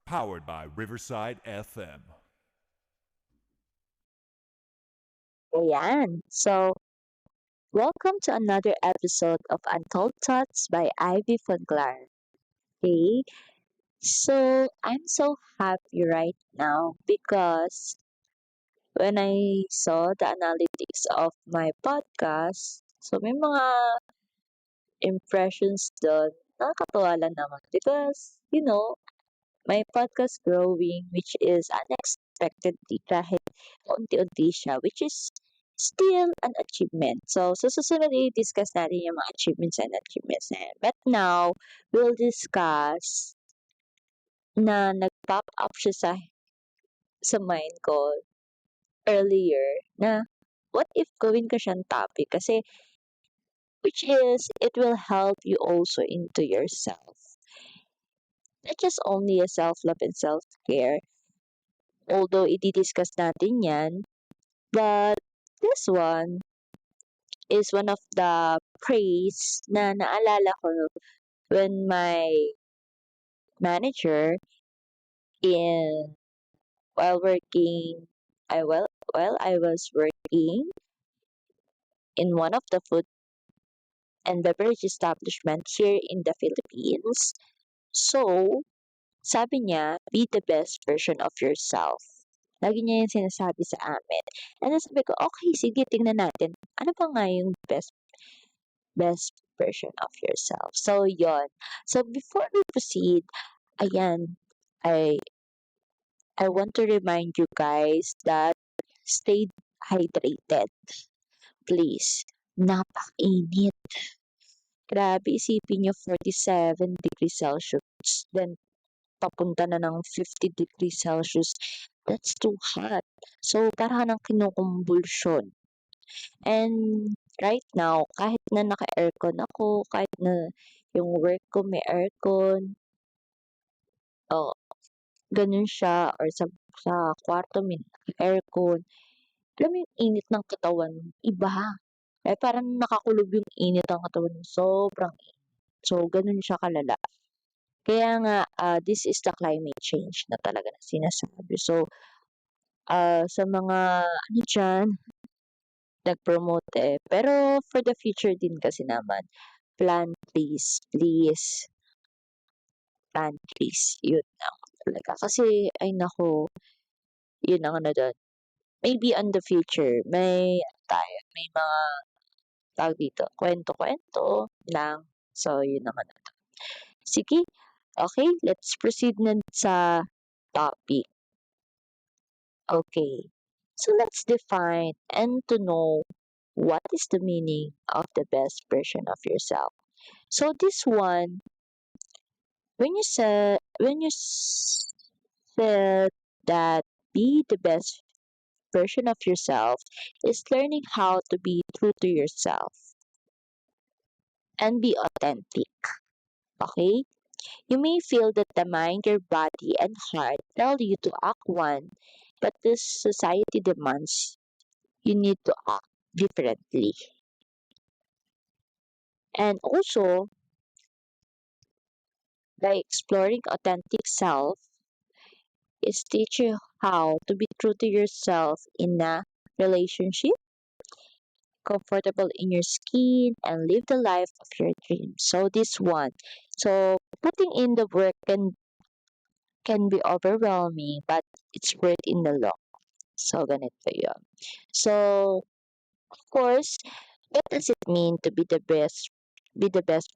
powered by Riverside FM. Ayan. So, welcome to another episode of Untold Thoughts by Ivy Foglar. Okay, so I'm so happy right now because when I saw the analytics of my podcast, so may mga impressions doon. Nakakatuwa lang naman because, my podcast growing, which is unexpectedly kahit unti-unti siya, which is still an achievement. So, sa susunod i-discuss natin yung mga achievements na yan. But now, we'll discuss na nag-pop up siya sa mind ko earlier na what if gawin ko siyang topic? Kasi, which is, it will help you also into yourself. Not just only a self-love and self-care, although i-discuss natin yan, but this one is one of the praise na naalala ko when my manager in while working while I was working in one of the food and beverage establishment here in the Philippines. So, sabi niya, be the best version of yourself. Lagi niya yung sinasabi sa amin. And then sabi ko, okay, sige, tingnan natin. Ano ba nga yung best version of yourself? So, yon. So, before we proceed, ayan, I I want to remind you guys that stay hydrated. Please. Napakainit. Grabe, isipin nyo 47 degrees Celsius. Then, papunta na ng 50 degrees Celsius. That's too hot. So, para nang kinukumbulsyon. And right now, kahit na naka-aircon ako, kahit na yung work ko may aircon, oh, ganun siya, or sa kwarto may aircon, alam mo yung init ng katawan, iba. Eh, parang nakakulob yung init ng katawan mo, sobrang init. So, ganun siya kalala. Kaya nga, this is the climate change na talaga na sinasabi. So, sa mga, ano dyan, nag-promote eh. Pero, for the future din kasi naman, plant trees, please. Plant trees. Yun lang talaga. Kasi, ay nako, yun ang ano doon. Maybe on the future, may mga tawag dito, kwento-kwento lang. So, yun naman. Sige, okay, let's proceed na sa topic. Okay, so let's define and to know what is the meaning of the best version of yourself. So this one, when you said that be the best version of yourself is learning how to be true to yourself and be authentic. Okay? You may feel that the mind, your body, and heart tell you to act one, but this society demands you need to act differently. And also, by exploring authentic self, is teach you how to be true to yourself in a relationship, comfortable in your skin, and live the life of your dreams. So this one. So putting in the work can be overwhelming, but it's worth in the long. So ganito yun. So, of course, what does it mean to be the best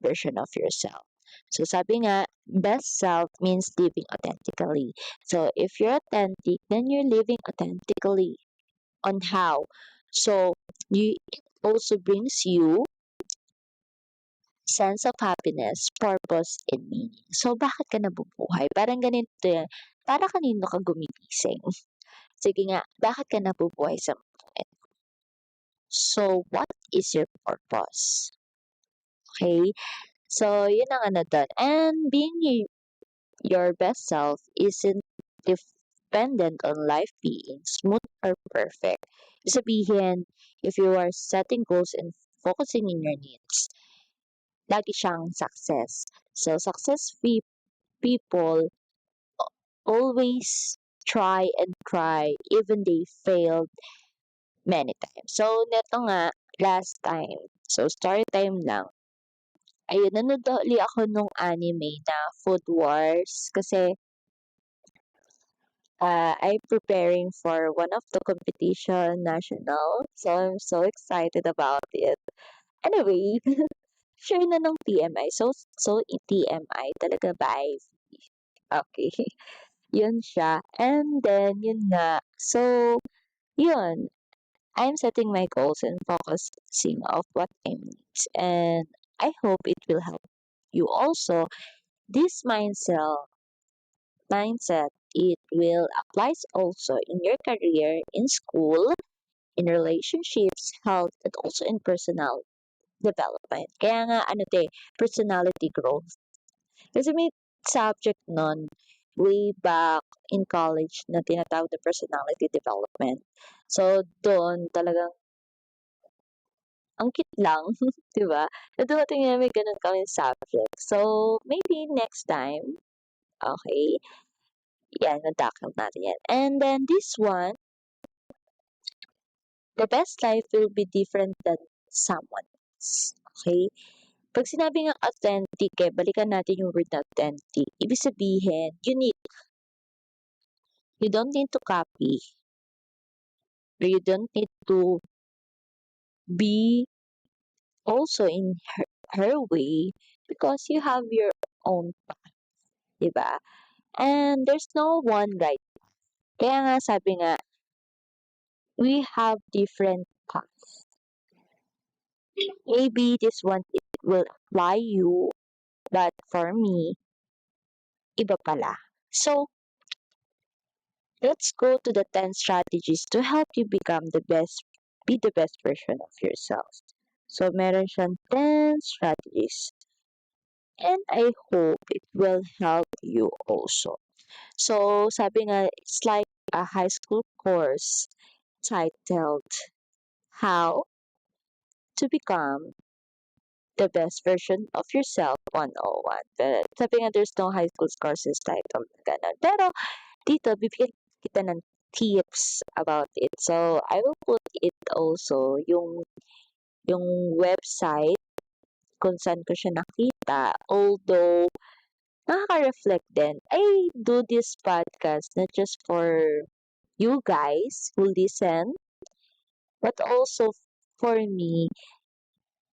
version of yourself? So sabi nga, best self means living authentically. So if you're authentic, then you're living authentically. On how? So it also brings you sense of happiness, purpose, and meaning. So bakit ka nabubuhay? Parang ganito yan. Para kanino ka gumigising? Sige nga, bakit ka nabubuhay sa mundo? So what is your purpose? Okay? So, yun ang ano dun. And being your best self isn't dependent on life being smooth or perfect. Ibig sabihin, if you are setting goals and focusing in your needs, lagi siyang success. So, success people always try and try even they failed many times. So, neto nga, last time. So, story time lang. Ayun, nanood uli ako nung anime na Food Wars kasi I'm preparing for one of the competition national. So, I'm so excited about it. Anyway, share na ng TMI. So TMI talaga ba? Okay. Yun siya. And then, yun nga. So, yun. I'm setting my goals and focusing of what I need. And I hope it will help you also. This mindset, it will applies also in your career, in school, in relationships, health, and also in personal development. Kaya nga, personality growth. Kasi may subject nun, way back in college na tinatawag na personality development. So, doon talagang ang cute lang, 'di ba? Na dumating na may gano'n kaming subject. So, maybe next time, okay, yan, na-tackle natin yan. And then this one, the best life will be different than someone else. Okay? Pag sinabi ng authentic, balikan natin yung word na authentic. Ibig sabihin, unique. You don't need to copy. Or you don't need to be also in her way because you have your own path, di ba? And there's no one right. Kaya nga sabi nga, we have different paths. Maybe this one it will apply you, but for me, iba pala. So, let's go to the 10 strategies to help you be the best version of yourself. So, meron siyang 10 strategies. And I hope it will help you also. So, sabi nga, it's like a high school course titled How to Become the Best Version of Yourself 101. But sabi nga, there's no high school courses titled na ganun. Pero, dito, bibigyan kita ng tips about it. So, I will put it also, yung website kung saan ko siya nakita. Although, nakaka-reflect din. I do this podcast not just for you guys who listen, but also for me,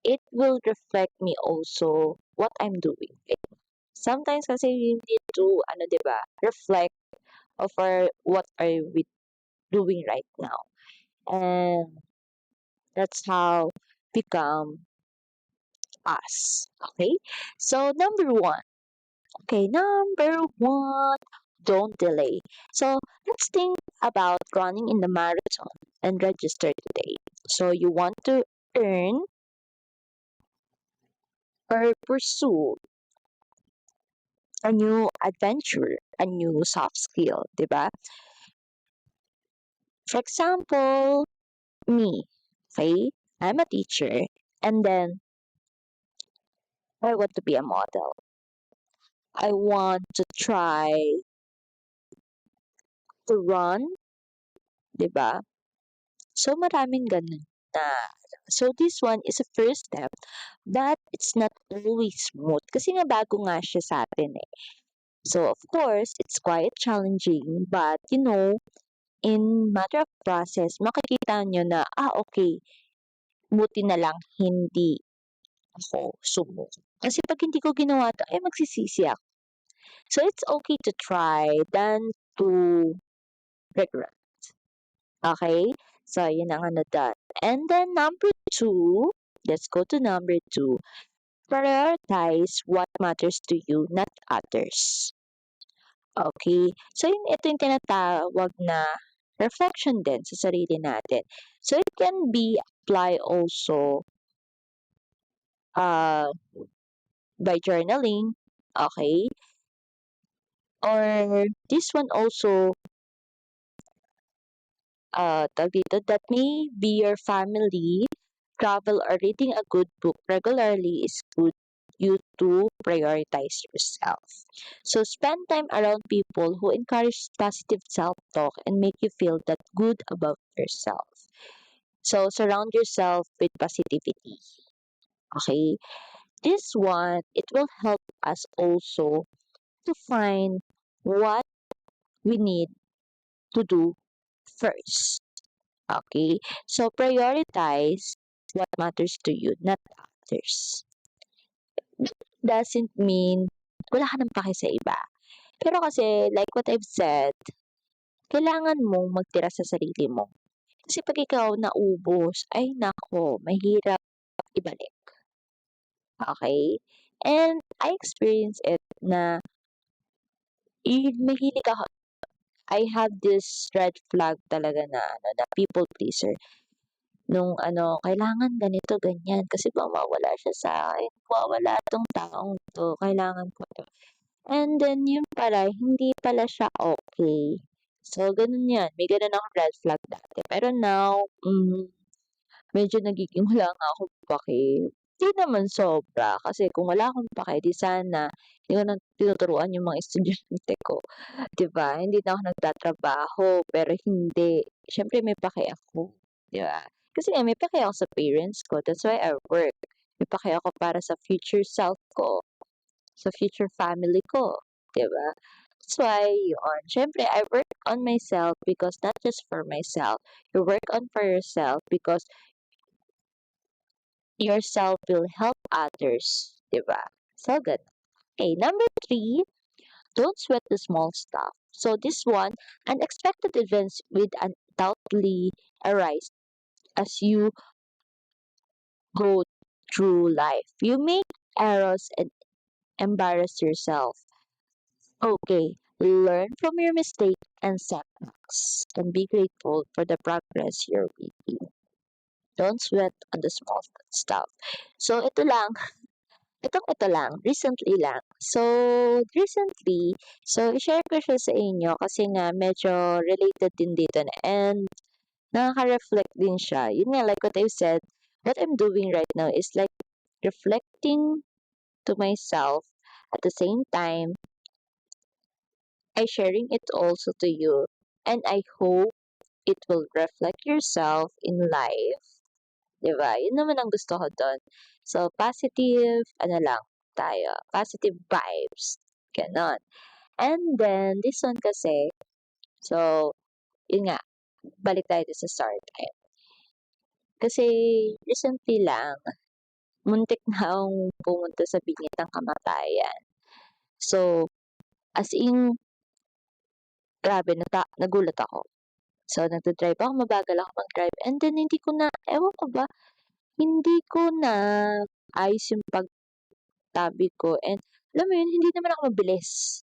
it will reflect me also what I'm doing. Sometimes kasi you need to, di ba, reflect of what are we doing right now. And that's how become us. Okay? So, number one. Okay, number one, don't delay. So, let's think about running in the marathon and register today. So, you want to earn or pursue a new adventure, a new soft skill, di ba? For example, me, okay? I'm a teacher, and then I want to be a model. I want to try to run, di ba? So, maraming ganun na. So, this one is a first step, but it's not always smooth. Kasi nga bago nga siya sa atin eh. So, of course, it's quite challenging, but in matter of process, makikita nyo na, okay, buti na lang hindi ako sumuko. Kasi pag hindi ko ginawa to, magsisisi ako. So, it's okay to try than to regret. Okay? So, yun ang ano done. And then, number two, let's go to number two. Prioritize what matters to you, not others. Okay? So, ito yung tinatawag na reflection din sa sarili natin. So, it can be applied also uh, by journaling. Okay? Or this one also, tawag dito, that may be your family, travel or reading a good book regularly is good. you to prioritize yourself. So spend time around people who encourage positive self-talk and make you feel that good about yourself. So surround yourself with positivity. Okay? This one, it will help us also to find what we need to do first. Okay? So prioritize what matters to you, not others. Doesn't mean wala ka ng pake sa iba. Pero kasi, like what I've said, kailangan mong magtira sa sarili mo. Kasi pag ikaw naubos, ay nako, mahirap ibalik. Okay? And I experienced it na mahilig ako. I have this red flag talaga na na people pleaser. Nung kailangan ganito, ganyan. Kasi mawawala siya sa akin. Mawawala tong taong to. Kailangan ko to. And then, yun pala, hindi pala siya okay. So, ganun yan. May ganun akong red flag dati. Pero now, medyo nagiging wala nga akong pake. Hindi naman sobra. Kasi kung wala akong pake, di sana hindi ko na tinuturuan yung mga estudyante ko. 'Di ba? Hindi na ako nagtatrabaho, pero hindi. Siyempre may pake ako. 'Di ba? Kasi nga may pake ako sa parents ko. That's why I work. May pake ako para sa future self ko, sa future family ko. 'Di ba? That's why, yun. Siyempre, I work on myself because not just for myself. You work on for yourself because yourself will help others. 'Di ba? So, good. Okay, number 3, don't sweat the small stuff. So this one, unexpected events will undoubtedly arise as you go through life. You make errors and embarrass yourself. Okay, learn from your mistake and setbacks and be grateful for the progress you're making. Don't sweat on the small stuff. So ito lang, recently lang. So, recently, i-share ko siya sa inyo kasi nga medyo related din dito na and nakaka-reflect din siya. Yun nga, like what I said, what I'm doing right now is like reflecting to myself at the same time, I sharing it also to you. And I hope it will reflect yourself in life. 'Di ba? Yun naman ang gusto ko do'n. So, positive lang tayo, positive vibes, gano'n. And then, this one kasi, so, yun nga, balik tayo dun sa story time. Kasi, recently lang, muntik na akong pumunta sa bingit ng kamatayan. So, as in, grabe, nagulat ako. So, nagda-drive ako, mabagal ako mag-drive. And then, hindi ko na, ewan ko ba, hindi ko na ayos yung pagtabi ko. And, alam mo yun, hindi naman ako mabilis.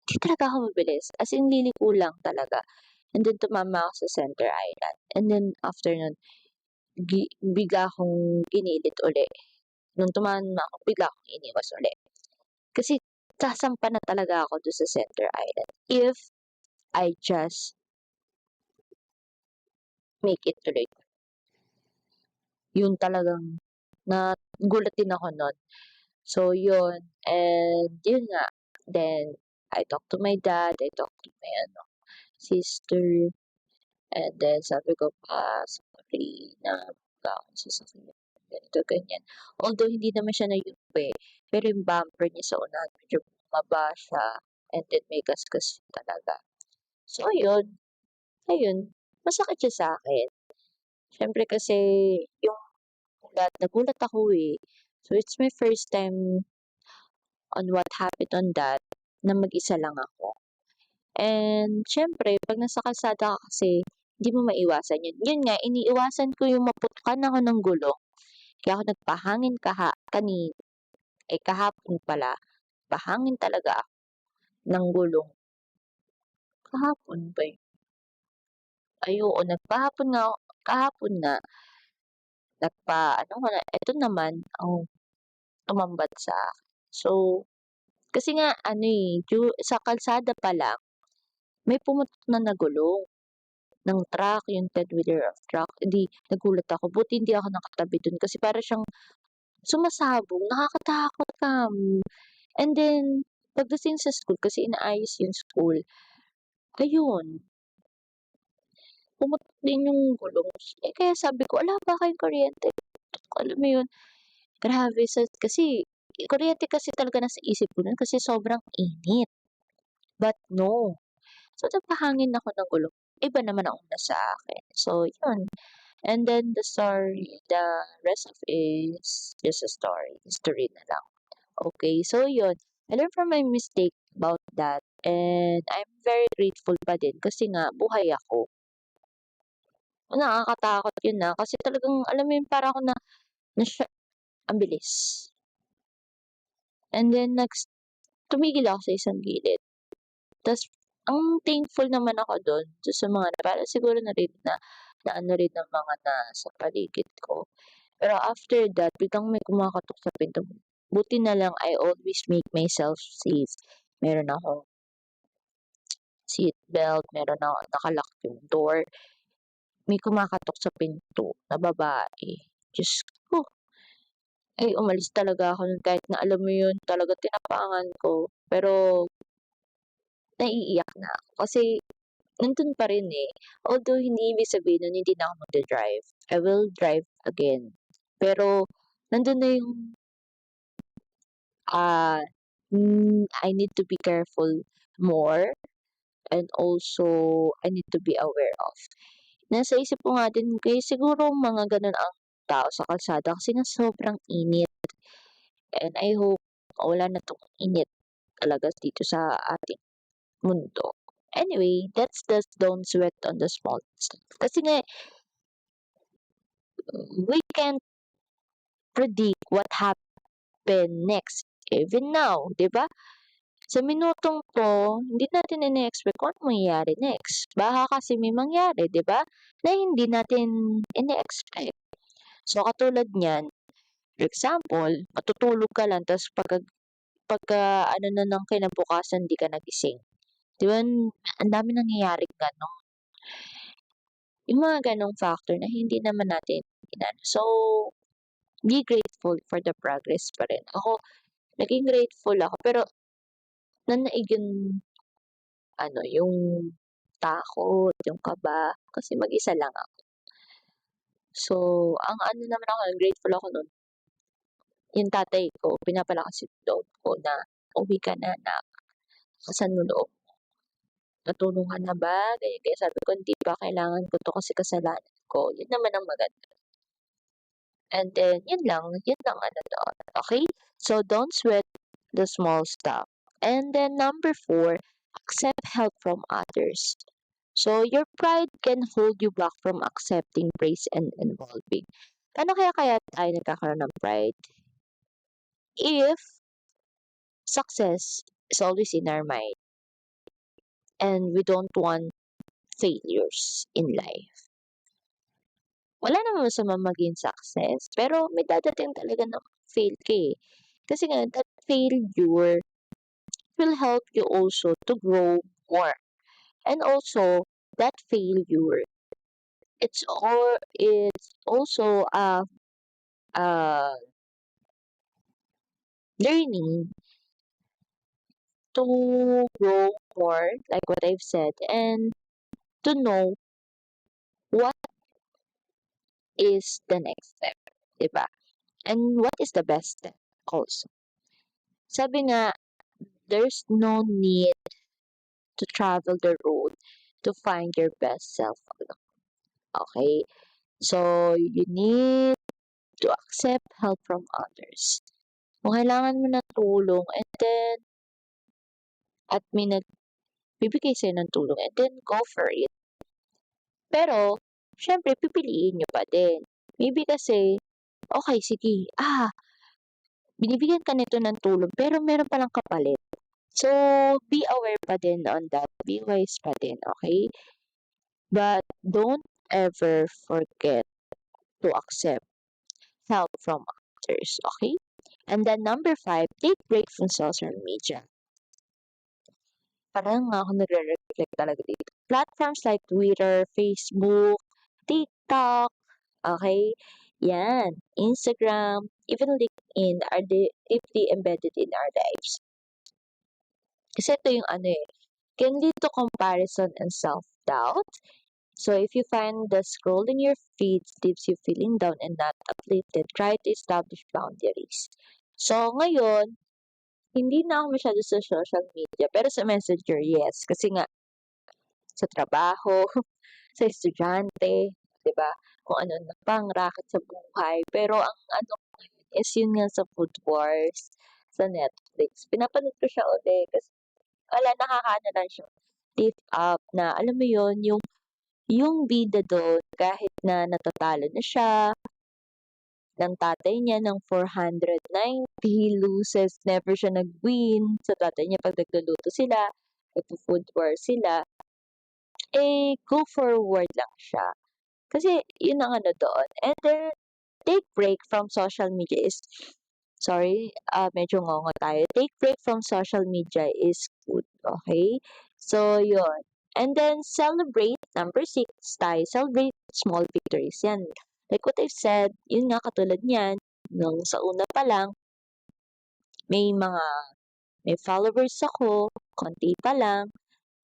Hindi talaga ako mabilis. As in, liliko lang talaga. And then, tumama ako sa Center Island. And then, after nun, bigla akong ginilit uli. Nung tumama ako, bigla akong iniwas uli. Kasi, sasampa na talaga ako doon sa Center Island. If I just make it tuloy. Yun talagang, nagulat din ako nun. So, yun. And, yun nga. Then, I talked to my dad. I talked to my sister. And then, sabi ko pa, sorry na akong sasakyan. Ganito, ganyan. Although, hindi naman siya nayupe. Pero yung bumper niya sa unahan, medyo bumaba siya. And then, may gasgas talaga. So, yun. Ayun. Masakit siya sa akin. Siyempre kasi, yung nagulat ako eh. So, it's my first time on what happened on that, na mag-isa lang ako. And, syempre, pag nasa kalsada ka kasi, hindi mo maiwasan yun. Yun nga, iniiwasan ko yung maputkan ako ng gulong. Kaya ako nagpahangin kahapon pala, pahangin talaga ako ng gulong. Kahapon ba yun? Ay, oo, kahapon nga, eto naman, tumambad sa akin. So, kasi nga, sa kalsada pa lang, may pumutok na gulong ng truck, yung 10-wheeler of truck. Edi, nagulat ako. Buti hindi ako nakatabi dun kasi para siyang sumasabog, nakakatakot kamo. And then, pagdating sa school kasi inaayos yung school, ayun, pumutok din yung gulong. Eh, kaya sabi ko, "Wala ba kayong kuryente?" Alam mo yun, grabe kasi kuryente kasi talaga nasa isip ko nun kasi sobrang init. But no, so nagpahangin ako ng gulong, iba naman ang una sa akin. So yun, and then the rest of is just a story, history na lang. Okay, so yun, I learned from my mistake about that and I'm very grateful pa din kasi nga buhay ako. Nakakatakot yun, kasi talagang alam mo yun para ako na ang bilis. And then tumigil ako sa isang gilid. Tas ang thankful naman ako dun sa mga parang siguro na ano rin ng mga nasa paligid ko. Pero after that biglang may kumakatok sa pinto. Buti na lang I always make myself safe. Meron akong seatbelt, meron akong naka-lock yung door. May kumakatok sa pinto na babae. Diyos ko, ay umalis talaga ako nun kahit na alam mo yun, talagang tinapangan ko. Pero naiiyak na ako kasi nandun pa rin, eh. Although hindi ibig sabihin nun hindi na ako magda-drive. I will drive again. Pero nandun na yung, ah, I need to be careful more and also I need to be aware of. Nasa isip ko nga din kaya siguro mga ganun ang tao sa kalsada kasi nga sobrang init and I hope wala na 'tong init talaga dito sa ating mundo. Anyway, that's just don't sweat on the small stuff. Kasi nga we can't predict what happen next even now, 'di ba? Sa minutong 'to, hindi natin ine-expect kung anong mangyayari next. Baka kasi may mangyari, 'di ba, na hindi natin ine-expect. So, katulad niyan, for example, matutulog ka lang ta's pagka ano na ng kinabukasan 'di ka nagising. 'Di ba, ang daming nangyayaring gano'n. Yung mga gano'ng factor na hindi naman natin inano. So, be grateful for the progress pa rin. Ako, naging grateful ako pero nanaig yung ano, yung takot, yung kaba, kasi mag-isa lang ako. So, ang ano naman ako, grateful ako nun, yung tatay ko, pinapalakas yung loob ko na, "Uwi ka na anak, lakasan mo loob, natulog ka na ba?" Ganyan, kaya sabi ko, "Hindi pa, kailangan ko 'to kasi kasalanan ko." Yun naman ang maganda. And then, yun lang ano doon, okay? So, don't sweat the small stuff. And then, number 4, accept help from others. So, your pride can hold you back from accepting praise and involving. Paano kaya tayo nagkakaroon ng pride? If success is always in our mind and we don't want failures in life. Wala namang masama maging success, pero may dadating talaga na fail ka eh. Kasi nga, that failure will help you also to grow more. And also, that failure, it's also a learning to grow more, like what I've said, and to know what is the next step, 'di ba? And what is the best step also. Sabi nga, there's no need to travel the road to find your best self alone. Okay? So, you need to accept help from others. Kung kailangan mo ng tulong and then at may nagbibigay sa'yo ng tulong and then go for it. Pero, siyempre pipiliin niyo pa din. Maybe kasi, okay sige, binibigyan ka nito ng tulong pero meron palang kapalit. So, be aware pa din on that. Be wise pa din, okay? But don't ever forget to accept help from others, okay? And then number 5, take break from social media. Parang nga ako nagre-reflect talaga dito. Platforms like Twitter, Facebook, TikTok, okay? Yan, Instagram, even LinkedIn are deeply embedded in our lives. Kasi ito yung ano eh, can lead to comparison and self-doubt. So if you find the scrolling your feed leaves you feeling down and not uplifted, try to establish boundaries. So ngayon, hindi na ako masyado sa social media, pero sa Messenger, yes. Kasi nga, sa trabaho, sa estudyante, 'di ba? Kung ano na pang racket sa buhay. Pero ang ano is yun nga sa Food Wars sa Netflix. Pinapanood ko siya ulit kasi wala nakakaano lang siya, lift up na alam mo yun, yung bida dun kahit na natatalo na siya ng tatay niya ng 490, loses, never siya nag-win sa tatay niya 'pag nagluluto sila, nagfo-food war sila, eh, go forward lang siya. Kasi yun ang ano doon. And then, take break from social media is sorry, medyo ngongo tayo. Take break from social media is good, okay? So, yun. And then, celebrate, number 6 tayo, celebrate small victories. Yan. Like what I've said, yun nga katulad niyan, nung sa una pa lang, may mga, may followers ako, konti pa lang,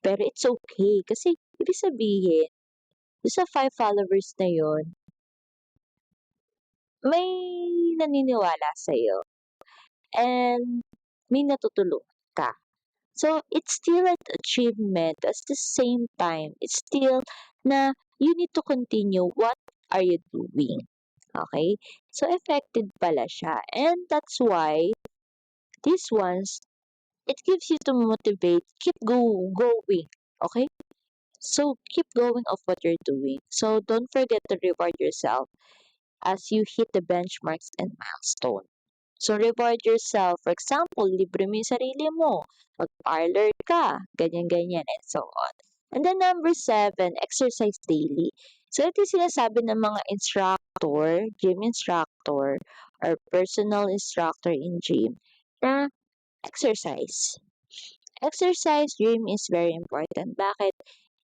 pero it's okay. Kasi, ibig sabihin, sa 5 followers na yun, may naniniwala sa'yo and may natutulungan ka. So, it's still an achievement. At the same time, it's still na you need to continue what are you doing. Okay? So, effective pala siya. And that's why, these ones, it gives you to motivate, keep going. Okay? So, keep going of what you're doing. So, don't forget to reward yourself as you hit the benchmarks and milestone. So, reward yourself. For example, libre mo yung sarili mo. Mag-parlor ka. Ganyan-ganyan and so on. And then number 7, exercise daily. So, ito yung sinasabi ng mga instructor, gym instructor, or personal instructor in gym na exercise. Exercise gym is very important. Bakit?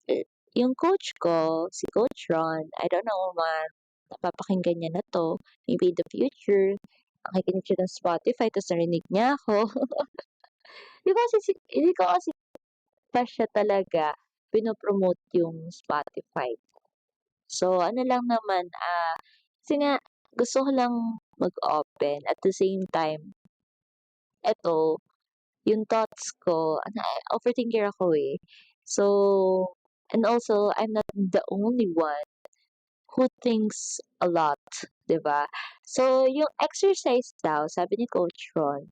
Eh, yung coach ko, si Coach Ron, I don't know man, napapakinggan niya na to, maybe in the future, nakikinig siya ng Spotify tapos narinig niya ako. Hindi ko kasi pa siya talaga pinopromote yung Spotify. So, ano lang naman, kasi nga, gusto ko lang mag-open at the same time, eto, yung thoughts ko, ano, overthinker ako eh. So, and also, I'm not the only one who thinks a lot, 'di ba? So, yung exercise daw, sabi ni Coach Ron,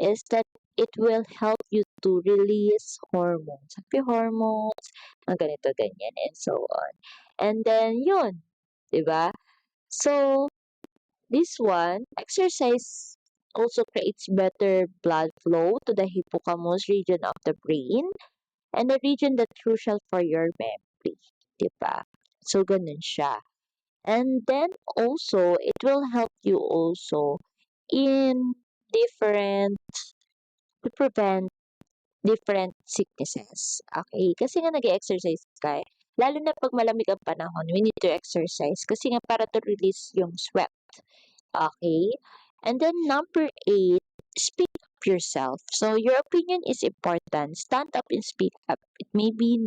is that it will help you to release hormones. Happy hormones, mga ganito, ganyan, and so on. And then, yun, 'di ba? So, this one, exercise also creates better blood flow to the hippocampus region of the brain and the region that's crucial for your memory, 'di ba? So, ganun siya. And then also, it will help you also in different, to prevent different sicknesses. Okay? Kasi nga nag-exercise ka eh. Lalo na pag malamig ang panahon, we need to exercise. Kasi nga para to release yung sweat. Okay? And then number 8, speak up yourself. So your opinion is important. Stand up and speak up. It may be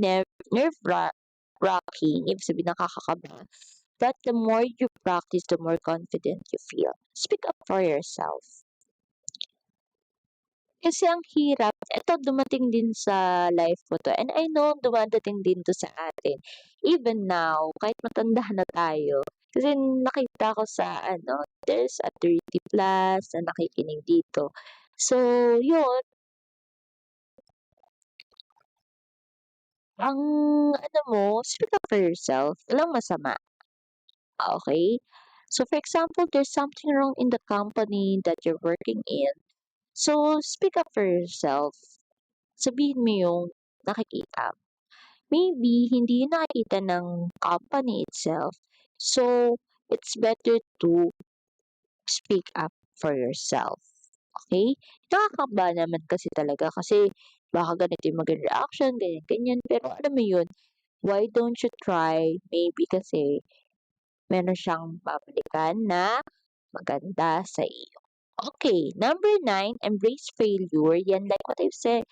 nerve-wracking, ibig sabihin nakakakaba. But the more you practice, the more confident you feel. Speak up for yourself. Kasi ang hirap, eto dumating din sa life ko 'to and I know dumadating din 'to sa atin. Even now, kahit matanda na tayo. Kasi nakita ko sa ano, there's a 30 plus na nakikinig dito. So, yun, ang ano mo, speak up for yourself, walang masama, okay? So, for example, there's something wrong in the company that you're working in. So, speak up for yourself. Sabihin mo yung nakikita. Maybe hindi yun nakikita ng company itself. So, it's better to speak up for yourself. Okay? Nakakaba naman kasi talaga kasi baka ganito yung maging reaction, ganyan, ganyan. Pero alam mo yun, why don't you try? Maybe kasi meron siyang babalikan na maganda sa iyo. Okay, number 9, embrace failure. Yan, like what I've said,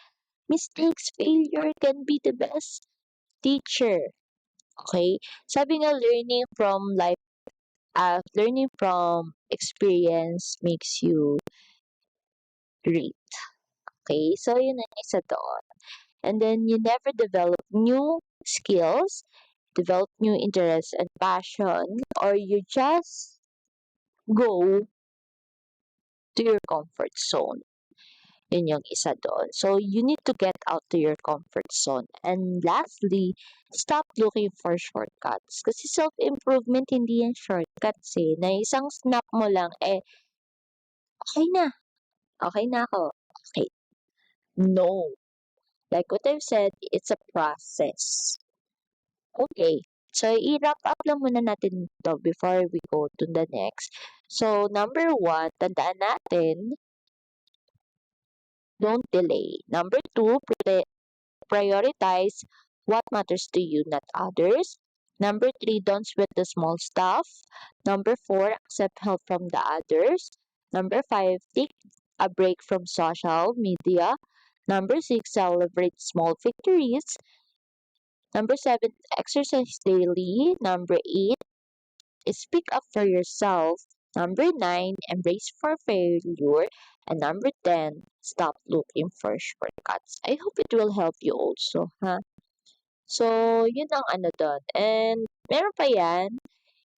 mistakes, failure can be the best teacher. Okay? Sabi nga, learning from experience makes you great. Okay? So, yun ang isa doon. And then, you never develop new skills, develop new interests and passion, or you just go to your comfort zone. Yun yung isa doon. So, you need to get out to your comfort zone. And lastly, stop looking for shortcuts. Kasi self-improvement, hindi yan shortcuts eh. Na isang snap mo lang, okay na. Okay na ako. Okay. No. Like what I've said, it's a process. Okay. So, i-wrap up lang muna natin to before we go to the next. So, number 1, tandaan natin, don't delay. Number 2, prioritize what matters to you, not others. Number 3, don't sweat the small stuff. Number 4, accept help from the others. Number 5, take a break from social media. Number 6, celebrate small victories. Number 7, exercise daily. Number 8, speak up for yourself. Number 9, embrace for failure. And number 10, stop looking for shortcuts. I hope it will help you also, ha? So, yun ang ano doon. And meron pa yan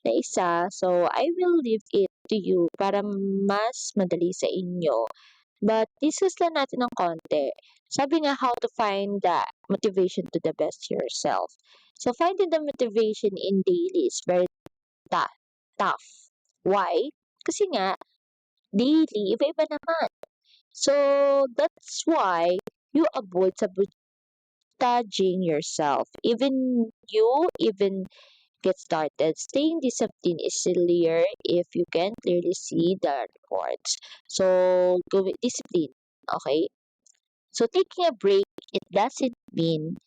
na isa. So, I will leave it to you para mas madali sa inyo. But discuss lang natin ng konti. Sabi nga, how to find the motivation to the best yourself. So, finding the motivation in daily is very tough. Why? Kasi nga, daily, iba-iba naman. So, that's why you avoid sabotaging yourself. Even get started. Staying disciplined is easier if you can clearly see the rewards. So, go with discipline. Okay? So, taking a break, it doesn't mean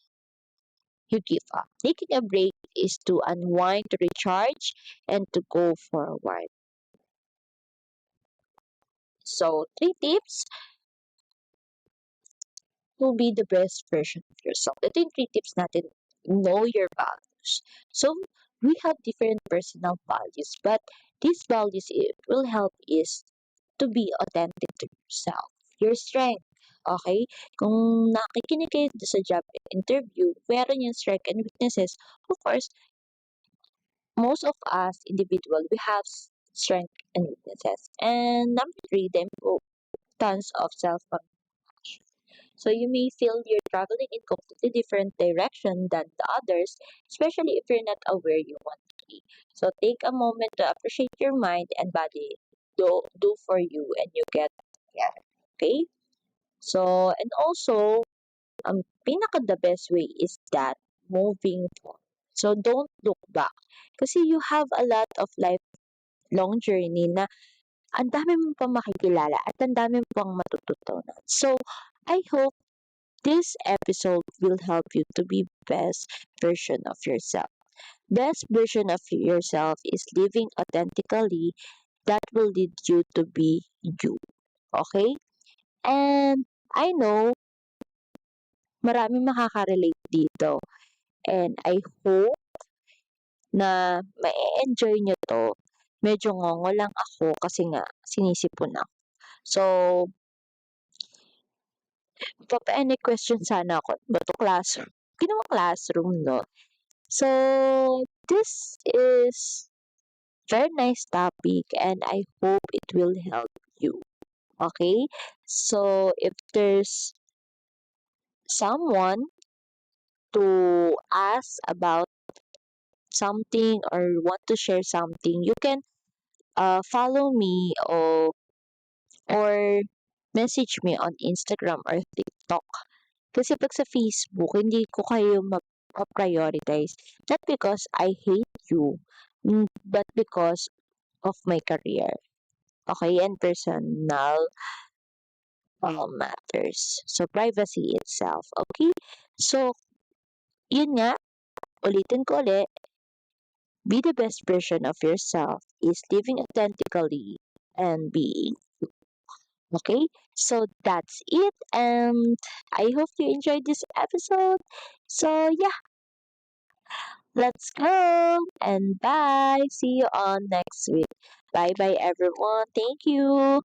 you give up. Taking a break is to unwind, to recharge, and to go forward. So, 3 tips to be the best version of yourself. Ito yung 3 tips natin. Know your values. So, we have different personal values, but these values it will help is to be authentic to yourself. Your strength. Okay? Kung nakikinig kayo sa job interview, meron yung strength and weaknesses. Of course, most of us individual, we have strength and weaknesses. And number 3, the importance of self-compassion. So you may feel you're traveling in completely different direction than the others, especially if you're not aware you want to be. So take a moment to appreciate your mind and body do for you and you get there. Okay? So and also pinaka the best way is that moving forward. So don't look back. Kasi you have a lot of lifelong journey na ang dami mo pang makikilala at ang dami mo pang matututunan. So I hope this episode will help you to be best version of yourself. Best version of yourself is living authentically that will lead you to be you. Okay? And I know maraming makaka-relate dito. And I hope na ma-enjoy nyo to. Medyo ngongo lang ako kasi nga sinisipon ako. So, any question sana ako. Ba't to classroom? Ginawa classroom, no? So, this is very nice topic and I hope it will help you. Okay? So, if there's someone to ask about something or want to share something, you can follow me or message me on Instagram or TikTok. Kasi pag sa Facebook, hindi ko kayo prioritize. Not because I hate you, but because of my career. Okay, and personal matters. So, privacy itself. Okay? So, yun nga, ulitin ko ulit, Be the best version of yourself is living authentically and being. Okay, so that's it, and I hope you enjoyed this episode. So, yeah, let's go and bye. See you on next week. Bye bye, everyone. Thank you.